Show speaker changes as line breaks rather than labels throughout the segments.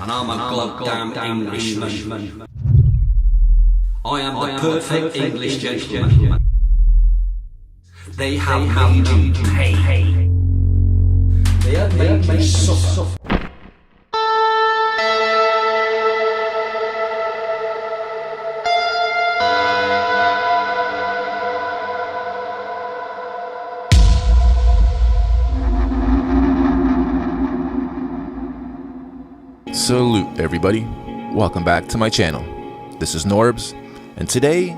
and I'm a goddamn Englishman. I am the perfect English gentleman. They have made you pay. They have made you suffer.
Salute everybody, welcome back to my channel. This is Norbs, and today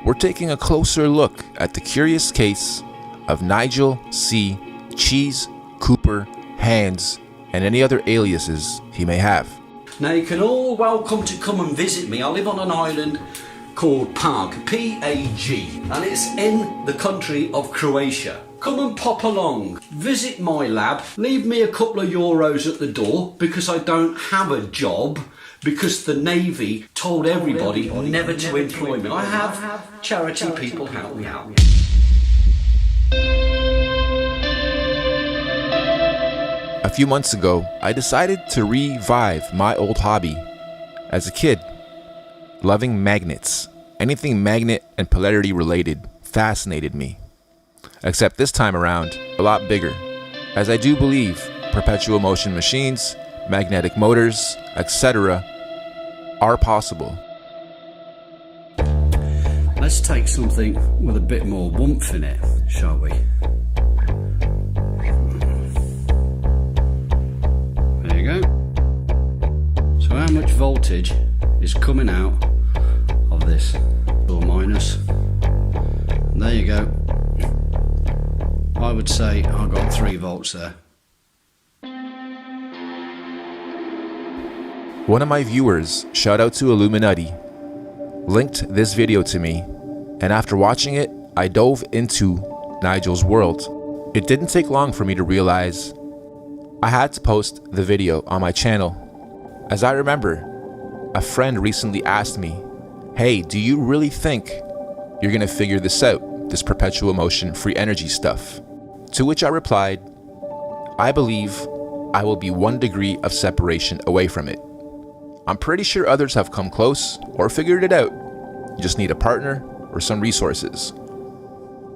we're taking a closer look at the curious case of Nigel C. Cheese Cooper Hands and any other aliases he may have.
Now you can all welcome to come and visit me. I live on an island called Pag, P-A-G, and it's in the country of Croatia. Come and pop along, visit my lab, leave me a couple of euros at the door because I don't have a job, because the Navy told everybody never to employ me. I have charity people help me out.
A few months ago, I decided to revive my old hobby. As a kid, loving magnets, anything magnet and polarity related fascinated me. Except this time around, a lot bigger, as I do believe perpetual motion machines, magnetic motors, etc. are possible.
Let's take something with a bit more warmth in it, shall we? There you go. So how much voltage is coming out of this? Or minus. And there you go. I would say I got 3 volts there.
One of my viewers, shout out to Illuminati, linked this video to me, and after watching it, I dove into Nigel's world. It didn't take long for me to realize I had to post the video on my channel. As I remember, a friend recently asked me, "Hey, do you really think you're gonna figure this out, this perpetual motion free energy stuff?" To which I replied, I believe I will be 1 degree of separation away from it. I'm pretty sure others have come close or figured it out. You just need a partner or some resources.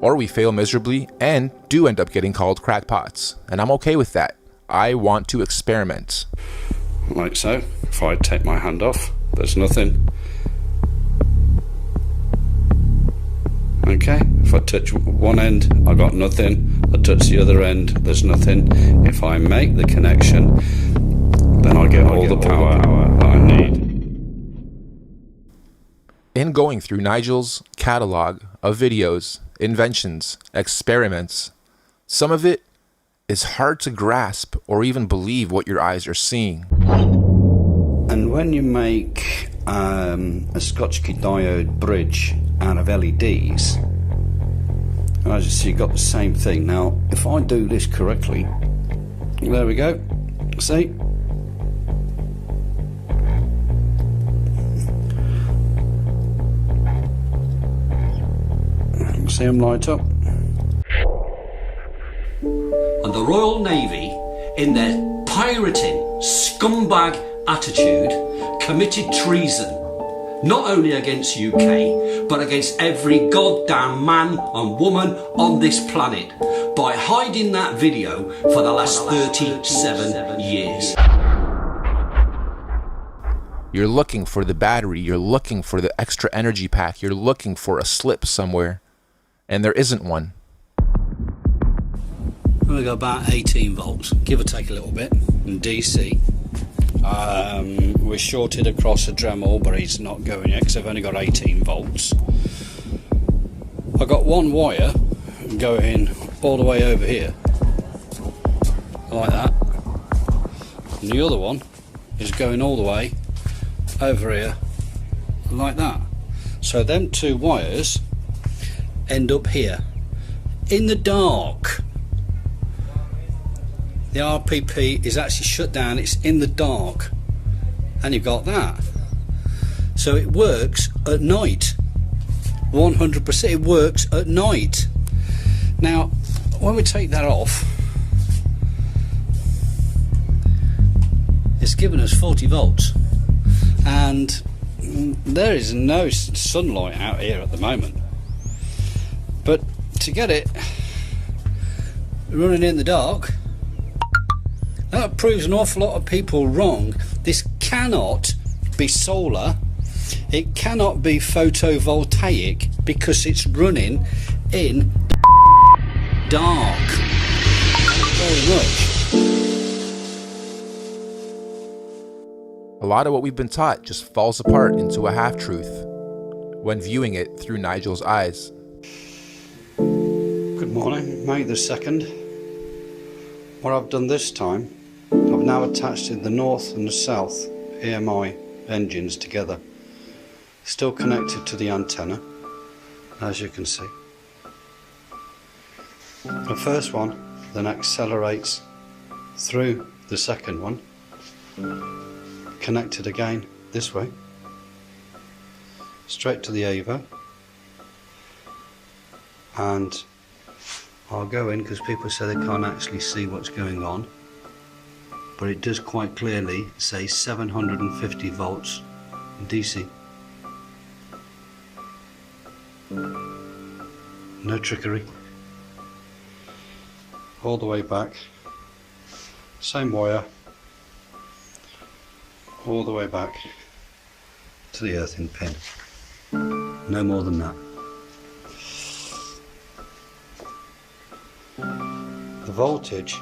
Or we fail miserably and do end up getting called crackpots, and I'm okay with that. I want to experiment.
Like so. If I take my hand off, there's nothing. Okay, if I touch one end, I got nothing. I touch the other end, there's nothing. If I make the connection, then I get all the power that I need.
In going through Nigel's catalog of videos, inventions, experiments, some of it is hard to grasp or even believe what your eyes are seeing.
And when you make a Schottky diode bridge out of LEDs, as you see, you've got the same thing. Now, if I do this correctly, there we go, see? See them light up?
And the Royal Navy, in their pirating, scumbag attitude, committed treason, not only against UK, but against every goddamn man and woman on this planet, by hiding that video for the last 37 years.
You're looking for the battery, you're looking for the extra energy pack, you're looking for a slip somewhere, and there isn't one.
We got about 18 volts, give or take a little bit, in DC. We're shorted across a Dremel, but it's not going yet because I've only got 18 volts. I got one wire going all the way over here, like that, and the other one is going all the way over here, like that. So them 2 wires end up here, in the dark. The RPP is actually shut down, it's in the dark, and you've got that. So it works at night, 100%, it works at night. Now when we take that off, it's given us 40 volts, and there is no sunlight out here at the moment. But to get it running in the dark, that proves an awful lot of people wrong. This cannot be solar, it cannot be photovoltaic, because it's running in dark. Thank you very much.
A lot of what we've been taught just falls apart into a half-truth when viewing it through Nigel's eyes.
Good morning, May the 2nd. What I've done this time, I've now attached the north and the south EMI engines together. Still connected to the antenna, as you can see. The first one then accelerates through the second one, connected again this way, straight to the AVO, and I'll go in because people say they can't actually see what's going on, but it does quite clearly say 750 volts DC. No trickery. All the way back, same wire, all the way back to the earthing pin. No more than that. The voltage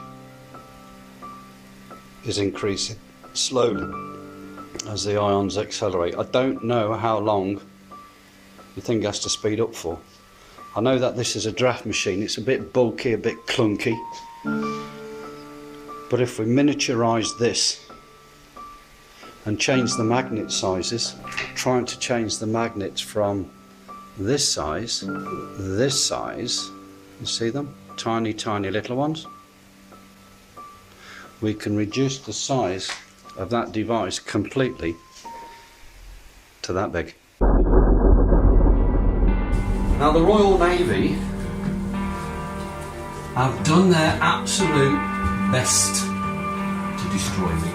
is increasing slowly as the ions accelerate. I don't know how long the thing has to speed up for. I know that this is a draft machine, it's a bit bulky, a bit clunky, but if we miniaturize this and change the magnet sizes, trying to change the magnets from this size, you see them? Tiny, tiny little ones. We can reduce the size of that device completely to that big. Now the Royal Navy have done their absolute best to destroy me.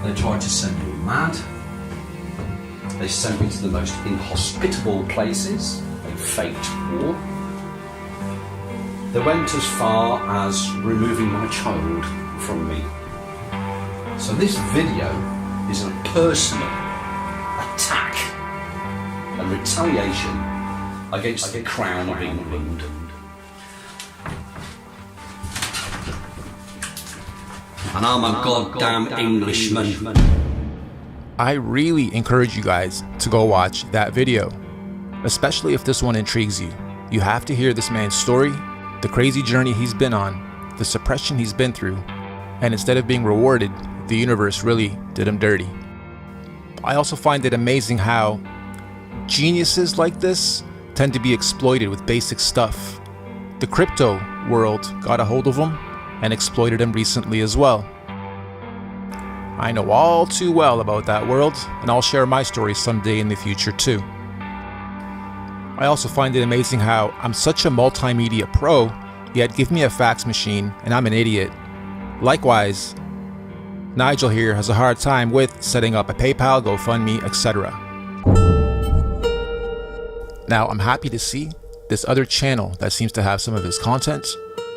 They tried to send me mad. They sent me to the most inhospitable places. They faked war. They went as far as removing my child from me. So this video is a personal attack and retaliation against the Crown of England. And I'm a goddamn Englishman.
I really encourage you guys to go watch that video, especially if this one intrigues you. You have to hear this man's story, the crazy journey he's been on, the suppression he's been through, and instead of being rewarded, the universe really did him dirty. I also find it amazing how geniuses like this tend to be exploited with basic stuff. The crypto world got a hold of him and exploited him recently as well. I know all too well about that world, and I'll share my story someday in the future too. I also find it amazing how I'm such a multimedia pro, yet give me a fax machine and I'm an idiot. Likewise, Nigel here has a hard time with setting up a PayPal, GoFundMe, etc. Now I'm happy to see this other channel that seems to have some of his content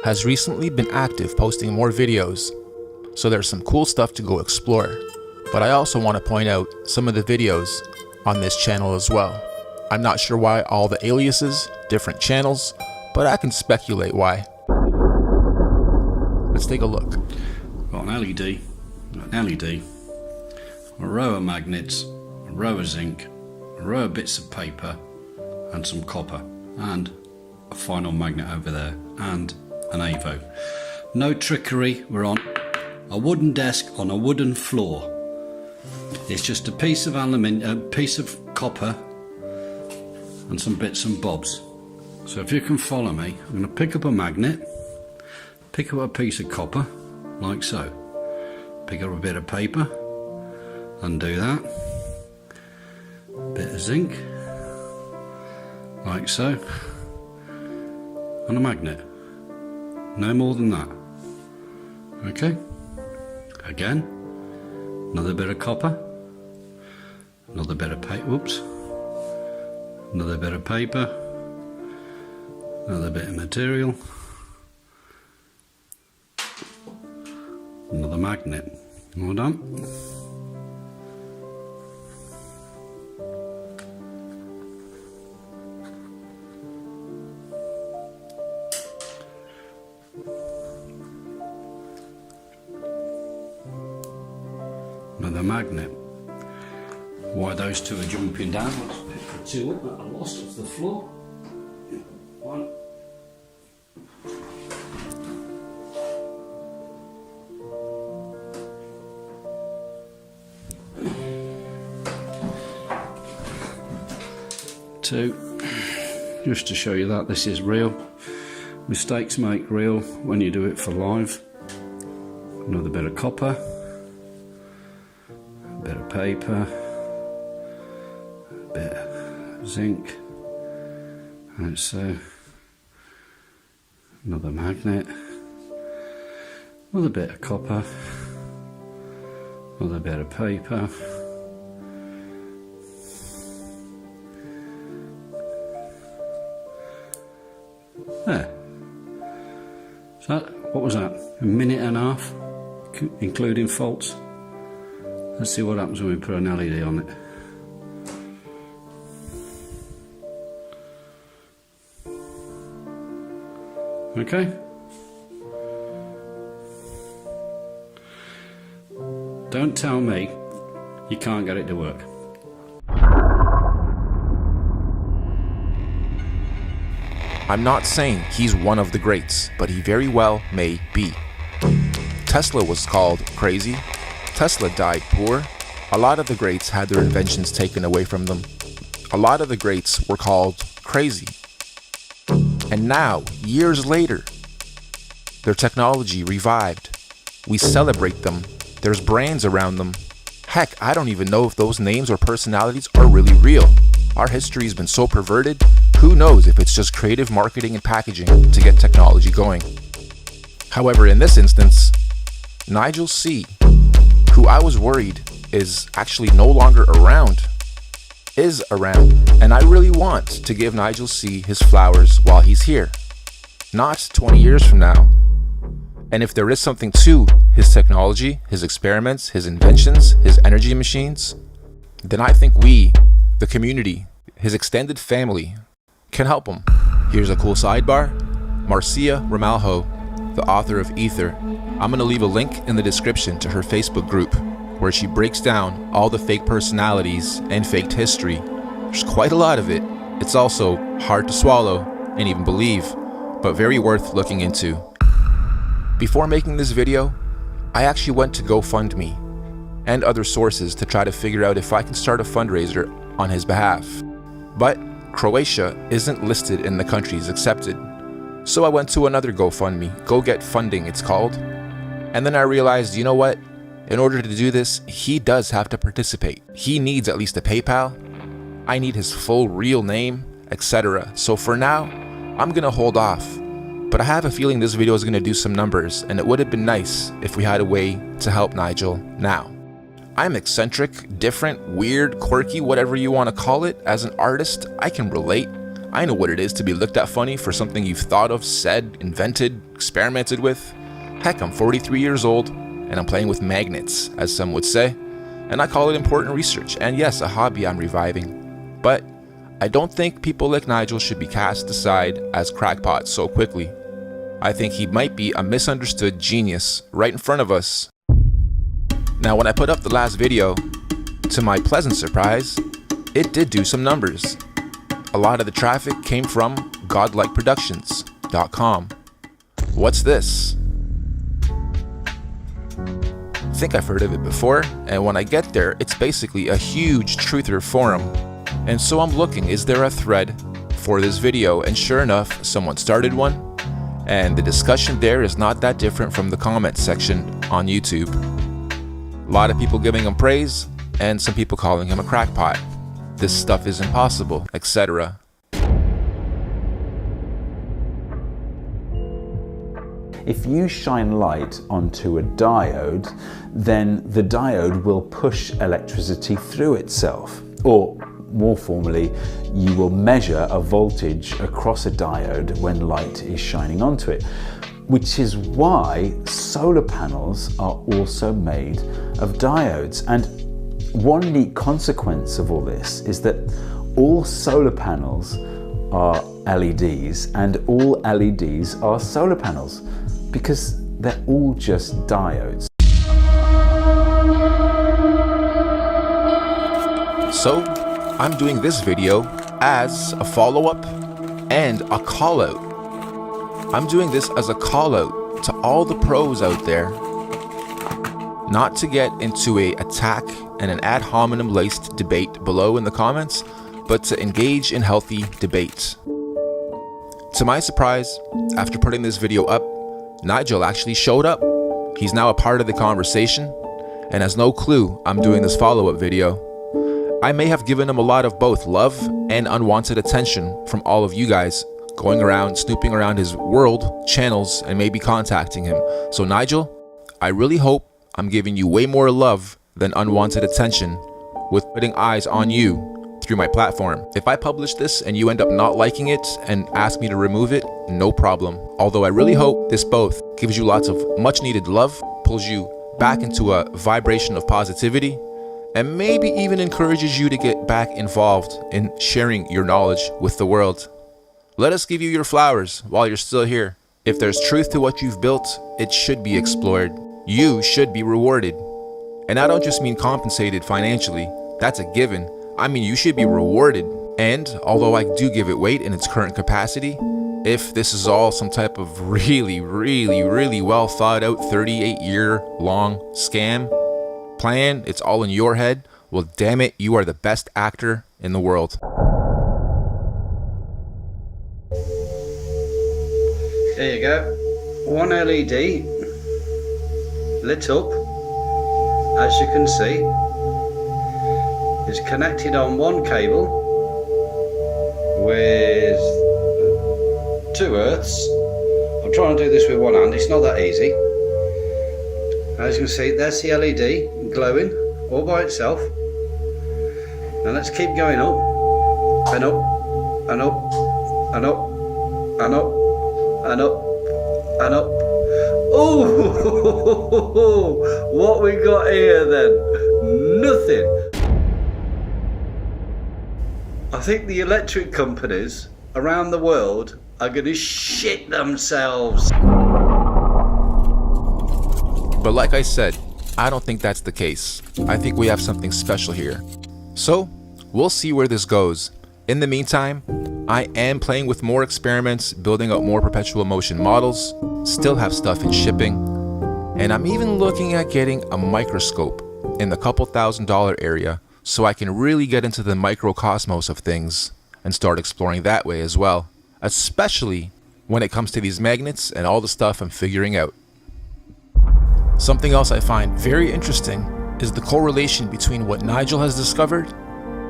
has recently been active posting more videos, so there's some cool stuff to go explore. But I also want to point out some of the videos on this channel as well. I'm not sure why all the aliases, different channels, but I can speculate why. Let's take a look.
Got an LED, a row of magnets, a row of zinc, a row of bits of paper, and some copper, and a final magnet over there, and an AVO. No trickery, we're on a wooden desk on a wooden floor. It's just a piece of aluminium, a piece of copper, and some bits and bobs. So if you can follow me, I'm going to pick up a magnet, pick up a piece of copper, like so. Pick up a bit of paper, undo that. Bit of zinc, like so. And a magnet. No more than that. Okay, again, another bit of copper, another bit of paper, another bit of paper, another bit of material, another magnet. All done. Another magnet. Why those two are jumping down? Let's pick the two up that I lost off the floor. One. Two. Just to show you that this is real. Mistakes make real when you do it for live. Another bit of copper. Bit of paper, a bit of zinc, and so another magnet, another bit of copper, another bit of paper, there. So that, what was that? A minute and a half, including faults. Let's see what happens when we put an LED on it. Okay. Don't tell me you can't get it to work.
I'm not saying he's one of the greats, but he very well may be. Tesla was called crazy. Tesla died poor. A lot of the greats had their inventions taken away from them. A lot of the greats were called crazy. And now, years later, their technology revived. We celebrate them. There's brands around them. Heck, I don't even know if those names or personalities are really real. Our history has been so perverted, who knows if it's just creative marketing and packaging to get technology going. However, in this instance, Nigel C., who I was worried is actually no longer around, is around. And I really want to give Nigel C. his flowers while he's here, not 20 years from now. And if there is something to his technology, his experiments, his inventions, his energy machines, then I think we, the community, his extended family, can help him. Here's a cool sidebar. Marcia Ramalho, the author of Ether, I'm going to leave a link in the description to her Facebook group where she breaks down all the fake personalities and faked history. There's quite a lot of it. It's also hard to swallow and even believe, but very worth looking into. Before making this video, I actually went to GoFundMe and other sources to try to figure out if I can start a fundraiser on his behalf. But Croatia isn't listed in the countries accepted. So I went to another GoFundMe, Go Get Funding it's called. And then I realized, you know what? In order to do this, he does have to participate. He needs at least a PayPal. I need his full real name, etc. So for now, I'm gonna hold off. But I have a feeling this video is gonna do some numbers, and it would have been nice if we had a way to help Nigel now. I'm eccentric, different, weird, quirky, whatever you want to call it. As an artist, I can relate. I know what it is to be looked at funny for something you've thought of, said, invented, experimented with. Heck, I'm 43 years old, and I'm playing with magnets, as some would say. And I call it important research, and yes, a hobby I'm reviving. But I don't think people like Nigel should be cast aside as crackpots so quickly. I think he might be a misunderstood genius right in front of us. Now, when I put up the last video, to my pleasant surprise, it did do some numbers. A lot of the traffic came from godlikeproductions.com. What's this? I think I've heard of it before, and when I get there, it's basically a huge truther forum. And so I'm looking, is there a thread for this video? And sure enough, someone started one, and the discussion there is not that different from the comment section on YouTube. A lot of people giving him praise, and some people calling him a crackpot. This stuff is impossible, etc.
if you shine light onto a diode, then the diode will push electricity through itself. Or more formally, you will measure a voltage across a diode when light is shining onto it, which is why solar panels are also made of diodes. And one neat consequence of all this is that all solar panels are LEDs and all LEDs are solar panels, because they're all just diodes.
So, I'm doing this video as a follow-up and a call-out. I'm doing this as a call-out to all the pros out there, not to get into a attack and an ad hominem laced debate below in the comments, but to engage in healthy debate. To my surprise, after putting this video up, Nigel actually showed up. He's now a part of the conversation and has no clue I'm doing this follow-up video. I may have given him a lot of both love and unwanted attention from all of you guys going around, snooping around his world, channels, and maybe contacting him. So Nigel, I really hope I'm giving you way more love than unwanted attention with putting eyes on you through my platform. If I publish this and you end up not liking it and ask me to remove it, no problem. Although I really hope this both gives you lots of much needed love, pulls you back into a vibration of positivity, and maybe even encourages you to get back involved in sharing your knowledge with the world. Let us give you your flowers while you're still here. If there's truth to what you've built, it should be explored. You should be rewarded. And I don't just mean compensated financially. That's a given. I mean, you should be rewarded. And although I do give it weight in its current capacity, if this is all some type of really well thought out 38-year-long scam plan, it's all in your head, well, damn it, you are the best actor in the world.
There you go. One LED lit up, as you can see. It's connected on one cable with 2 earths. I'm trying to do this with one hand, it's not that easy. As you can see, there's the LED glowing all by itself. Now let's keep going up and up and up and up and up and up and up. Oh, what we got here then? Nothing. I think the electric companies around the world are going to shit themselves.
But like I said, I don't think that's the case. I think we have something special here. So, we'll see where this goes. In the meantime, I am playing with more experiments, building out more perpetual motion models, still have stuff in shipping, and I'm even looking at getting a microscope in the couple $1,000 area so I can really get into the microcosmos of things and start exploring that way as well, especially when it comes to these magnets and all the stuff I'm figuring out. Something else I find very interesting is the correlation between what Nigel has discovered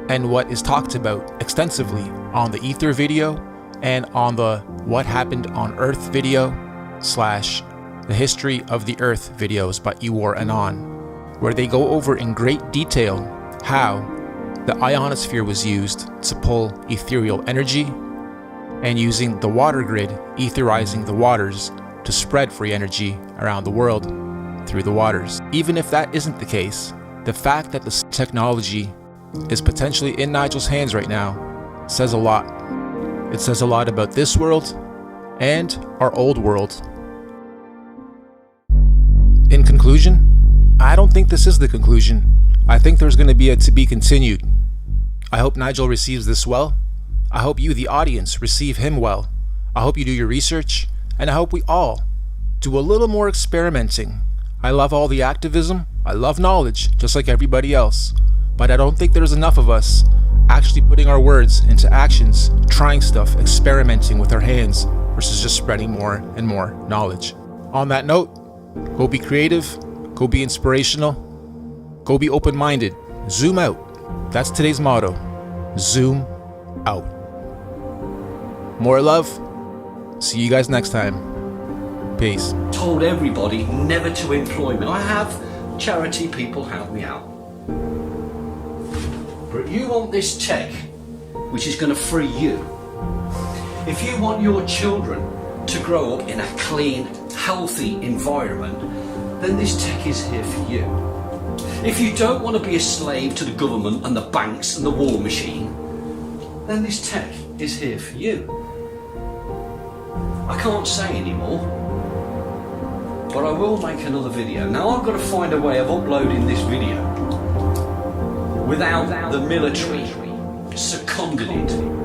and what is talked about extensively on the Ether video and on the What Happened on Earth video / the History of the Earth videos by Ewar Anon, where they go over in great detail how the ionosphere was used to pull ethereal energy and using the water grid etherizing the waters to spread free energy around the world through the waters. Even if that isn't the case, the fact that this technology is potentially in Nigel's hands right now says a lot. It says a lot about this world and our old world. In conclusion, I don't think this is the conclusion. I think there's going to be a to be continued. I hope Nigel receives this well. I hope you, the audience, receive him well. I hope you do your research, and I hope we all do a little more experimenting. I love all the activism, I love knowledge, just like everybody else, but I don't think there's enough of us actually putting our words into actions, trying stuff, experimenting with our hands, versus just spreading more and more knowledge. On that note, go be creative, go be inspirational, go be open-minded, zoom out. That's today's motto, zoom out. More love, see you guys next time. Peace.
Told everybody never to employ me. I have charity people help me out. But you want this tech, which is going to free you. If you want your children to grow up in a clean, healthy environment, then this tech is here for you. If you don't want to be a slave to the government and the banks and the war machine, then this tech is here for you. I can't say anymore, but I will make another video. Now I've got to find a way of uploading this video without the military seconding it.